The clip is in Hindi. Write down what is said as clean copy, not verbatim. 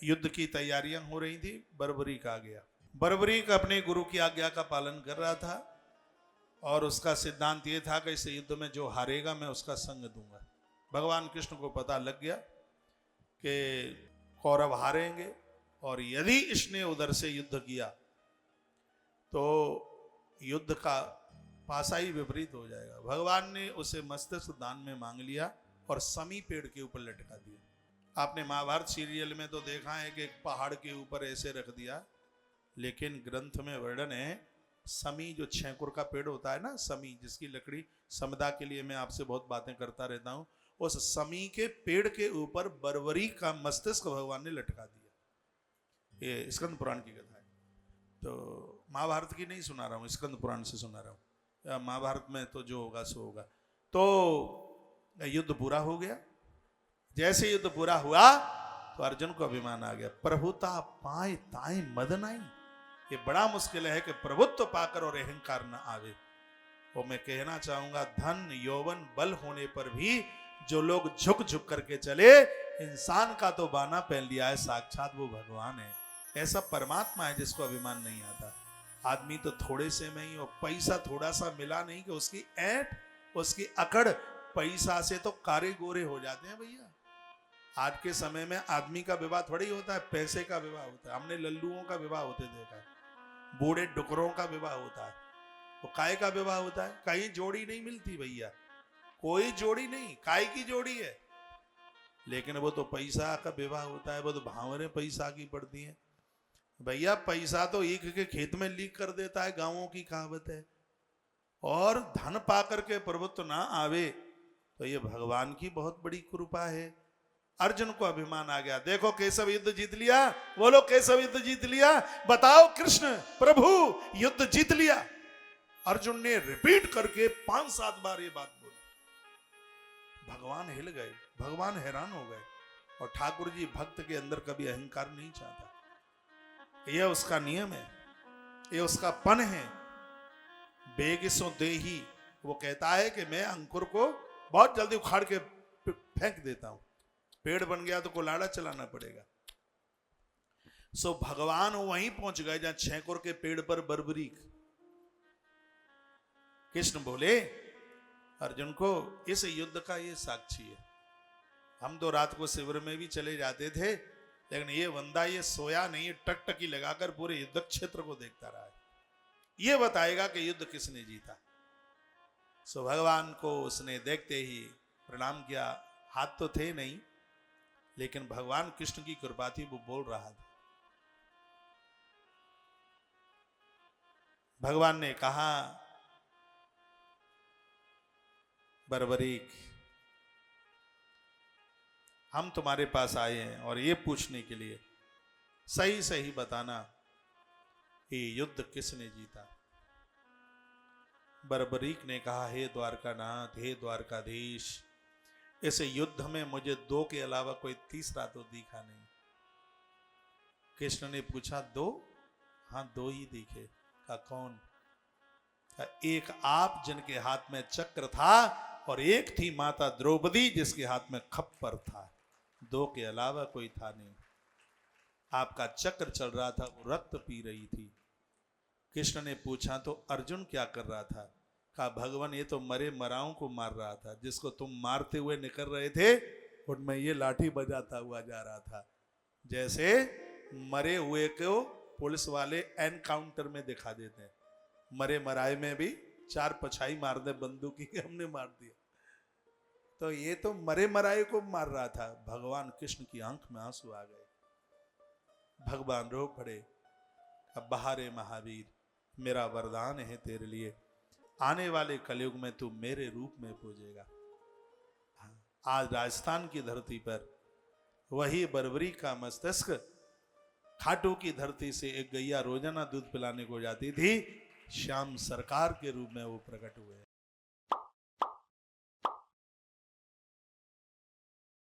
युद्ध की तैयारियां हो रही थी। बर्बरीक आ गया। बर्बरीक अपने गुरु की आज्ञा का पालन कर रहा था और उसका सिद्धांत ये था कि इस युद्ध में जो हारेगा मैं उसका संग दूंगा। भगवान कृष्ण को पता लग गया कि कौरव हारेंगे और यदि इसने उधर से युद्ध किया तो युद्ध का पासा ही विपरीत हो जाएगा। भगवान ने उसे मस्तिष्क दान में मांग लिया और समी पेड़ के ऊपर लटका दिया। आपने महाभारत सीरियल में तो देखा है कि एक पहाड़ के ऊपर ऐसे रख दिया, लेकिन ग्रंथ में वर्णन है समी, जो छेकुर का पेड़ होता है ना, समी जिसकी लकड़ी समदा के लिए मैं आपसे बहुत बातें करता रहता हूं, उस समी के पेड़ के ऊपर बर्बरीक का मस्तिष्क भगवान ने लटका दिया। ये स्कंद पुराण की कथा है, तो महाभारत की नहीं सुना रहा हूँ, स्कंद पुराण से सुना रहा हूँ। महाभारत में तो जो होगा सो होगा। तो युद्ध पूरा हो गया। जैसे युद्ध पूरा हुआ तो अर्जुन को अभिमान आ गया। प्रभुता पाए ताए मद नहीं। ये बड़ा मुश्किल है कि प्रभुत्व पाकर और अहंकार न आवे। वो मैं कहना चाहूंगा, धन यौवन बल होने पर भी जो लोग झुक झुक करके चले, इंसान का तो बाना पहन लिया है, साक्षात वो भगवान है। ऐसा परमात्मा है जिसको अभिमान नहीं आता। आदमी तो थोड़े से में ही, और पैसा थोड़ा सा मिला नहीं कि उसकी ऐंठ, उसकी अकड़, पैसा से तो कारे गोरे हो जाते हैं भैया। आज के समय में आदमी का विवाह थोड़ी होता है, पैसे का विवाह होता है। हमने लल्लुओं का विवाह होते देखा है, बूढ़े डुकरों का विवाह होता है। वो काय का विवाह होता है? कहीं जोड़ी नहीं मिलती भैया, कोई जोड़ी नहीं, काय की जोड़ी है। लेकिन वो तो पैसा का विवाह होता है, वो तो भावरें पैसा की पड़ती हैं भैया। पैसा तो ईख के खेत में लीक कर देता है, गांवों की कहावत है। और धन पा करके प्रभुत्व ना आवे तो ये भगवान की बहुत बड़ी कृपा है। अर्जुन को अभिमान आ गया। देखो केशव युद्ध जीत लिया, बोलो केशव युद्ध जीत लिया। बताओ कृष्ण प्रभु युद्ध जीत लिया। अर्जुन ने रिपीट करके 5-7 बार ये बात बोली। भगवान हिल गए, भगवान हैरान हो गए। और ठाकुर जी भक्त के अंदर कभी अहंकार नहीं चाहता, यह उसका नियम है, यह उसका पन है। बेगिसो देही, वो कहता है कि मैं अंकुर को बहुत जल्दी उखाड़ के फेंक देता हूं। पेड़ बन गया तो कुलाड़ा चलाना पड़ेगा। सो भगवान वहीं पहुंच गए जहां छेकुर के पेड़ पर बर्बरीक। कृष्ण बोले अर्जुन को, इस युद्ध का ये साक्षी है। हम तो रात को शिविर में भी चले जाते थे, लेकिन ये बंदा ये सोया नहीं, टकटकी लगाकर पूरे युद्ध क्षेत्र को देखता रहा है। ये बताएगा कि युद्ध किसने जीता। सो भगवान को उसने देखते ही प्रणाम किया। हाथ तो थे नहीं, लेकिन भगवान कृष्ण की कृपा थी, वो बोल रहा था। भगवान ने कहा, बर्बरीक हम तुम्हारे पास आए हैं और ये पूछने के लिए सही सही बताना ये युद्ध किसने जीता। बर्बरीक ने कहा, हे द्वारकानाथ, हे द्वारकाधीश, इस युद्ध में मुझे 2 के अलावा कोई तीसरा तो दिखा नहीं। कृष्ण ने पूछा 2? हाँ 2 ही दिखे। कहा कौन? कहा एक आप जिनके हाथ में चक्र था, और एक थी माता द्रौपदी जिसके हाथ में खप्पर था। 2 के अलावा कोई था नहीं। आपका चक्र चल रहा था, वो रक्त पी रही थी। कृष्ण ने पूछा तो अर्जुन क्या कर रहा था? कहा भगवान ये तो मरे मराओं को मार रहा था, जिसको तुम मारते हुए निकल रहे थे उनमें ये लाठी बजाता हुआ जा रहा था। जैसे मरे हुए को पुलिस वाले एनकाउंटर में दिखा देते हैं, मरे मराए में भी 4 पछाई मार दे बंदूक की, हमने मार दिया। तो ये तो मरे मराए को मार रहा था। भगवान कृष्ण की आंख में आंसू आ गए। भगवान रो पड़े। अब बहारे महावीर, मेरा वरदान है तेरे लिए, आने वाले कलयुग में तू मेरे रूप में पूजेगा। आज राजस्थान की धरती पर वही बर्बरीक का मस्तिष्क, खाटू की धरती से एक गैया रोजाना दूध पिलाने को जाती थी, श्याम सरकार के रूप में वो प्रकट हुए।